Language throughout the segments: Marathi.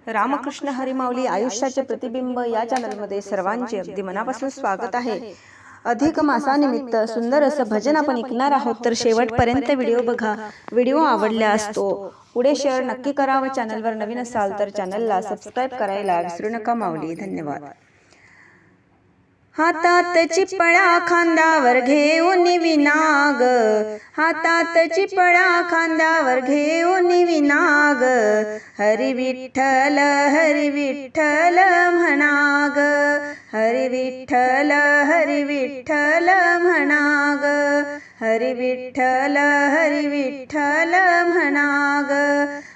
रामकृष्ण हरी माऊली आयुष्याचे प्रतिबिंब या चॅनलमध्ये सर्वांचे अगदी मनापासून स्वागत आहे। अधिक मासानिमित्त सुंदर असं भजन आपण ऐकणार आहोत, तर शेवटपर्यंत व्हिडिओ बघा। व्हिडिओ आवडल्यास तो पुढे शेअर नक्की करा व चॅनलवर नवीन असाल तर चॅनलला सबस्क्राइब करायला विसरू नका माऊली। धन्यवाद। हातात चिपळा खांद्यावर घेऊन विनाग, हातात चिपळा खांद्यावर घेऊन विनाग, हरी विठ्ठल म्हणाग, हरी विठ्ठल म्हणाग, हरी विठ्ठल म्हणाग।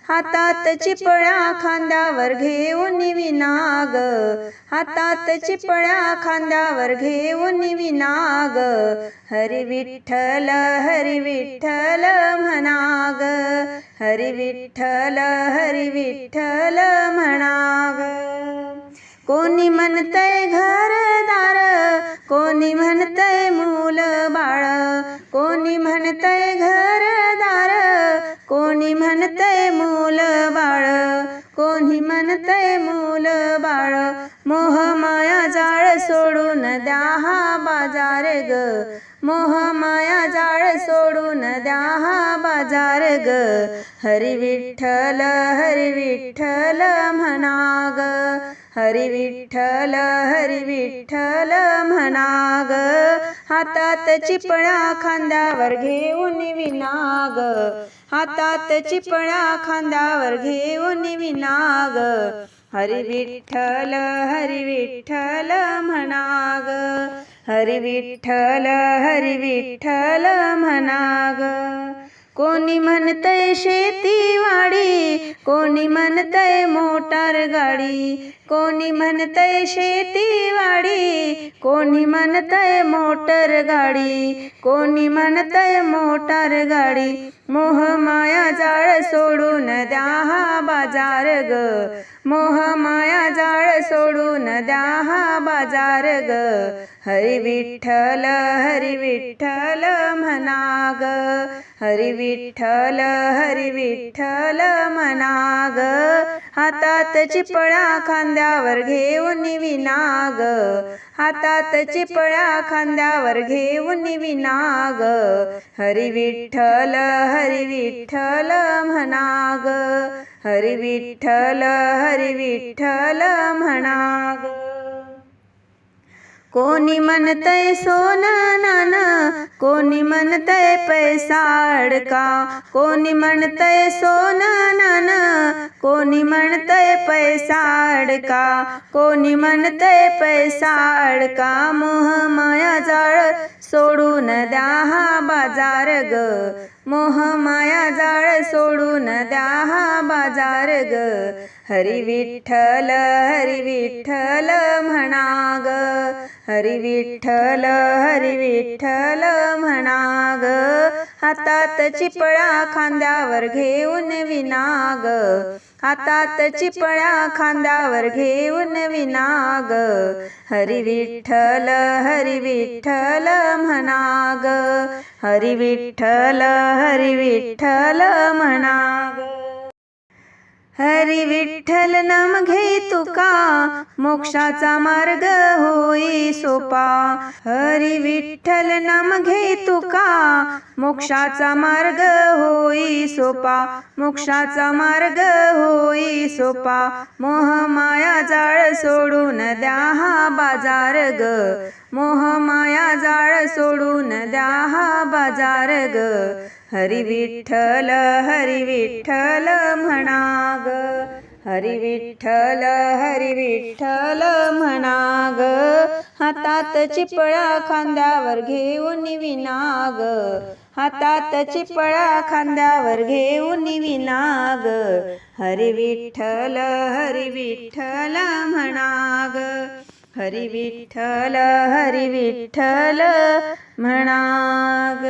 हातात चिपळा खांद्यावर घेऊन विनाग, हातात चिपळा खांद्यावर घेऊन विनाग, हरी विठ्ठल म्हणाग, हरी विठ्ठल म्हणाग। कोणी म्हणतंय घरदार, कोणी म्हणतंय मूल बाळ, कोणी म्हणतंय घरदार, कोणी म्हणतंय मूल बाळ, कोणी म्हणतंय मूल बाळ। मोहमाया जाळ सोडून द्या हा बाजार ग, मोहमाया जाळ सोडून द्या हा बाजार ग, हरी विठ्ठल म्हणाग, हरी विठ्ठल म्हणाग। हातात चिपळा खांद्यावर घेऊन विनाग, हातात चिपळा खांद्यावर घेऊन विनाग, हरी विठ्ठल म्हणाग, हरी विठ्ठल म्हणाग। कोणी म्हणतंय शेतीवाडी, कोणी म्हणतंय मोटार गाडी, कोणी म्हणतंय शेतीवाडी, कोणी म्हणतंय मोटर गाडी, कोणी म्हणतंय मोटार गाडी। मोहमाया जाळ सोडून द्या हा बाजार ग, मोहमाया जाळ सोडून द्या हा बाजार ग, हरी विठ्ठल म्हणाग, हरी विठ्ठल म्हणाग। हातात चिपळा खांद्यावर घेऊन विनाग, हातात चिपळा खांद्यावर घेऊन विनाग, हरी विठ्ठल म्हणाग, हरी विठ्ठल म्हणाग। कोणी म्हणतंय सोनं नाणं, कोणी म्हणतंय पैसा अडका, कोणी म्हणतंय सोनं नाणं, कोणी म्हणतंय पैसा अडका, कोणी म्हणतंय पैसा अडका। मोहमाया जाळ सोडून द्या हा बाजार ग, मोहमाया जाळ सोडून द्या हा बाजार ग, हरी विठ्ठल म्हणाग, हरी विठ्ठल म्हणाग। हातात चिपळा खांद्यावर घेऊन विनाग, हातात चिपळा खांद्यावर घेऊन विनाग, हरी विठ्ठल म्हणाग, हरी विठ्ठल म्हणाग। हरी विठ्ठल नाम घे तुका, मोक्षाचा मार्ग होई सोपा, हरी विठ्ठल नाम घे तुका, मोक्षाचा मार्ग होई सोपा, मोक्षाचा मार्ग होई सोपा। मोहमाया जाळ सोडून द्या हा बाजार ग, मोहमाया जाळ सोडून द्या हा बाजार ग, हरी विठ्ठल म्हणाग, हरी विठ्ठल म्हणाग। हातात चिपळा खांद्यावर घेऊन विनाग, हातात चिपळा खांद्यावर घेऊन विनाग, हरी विठ्ठल म्हणाग, हरी विठ्ठल म्हणाग।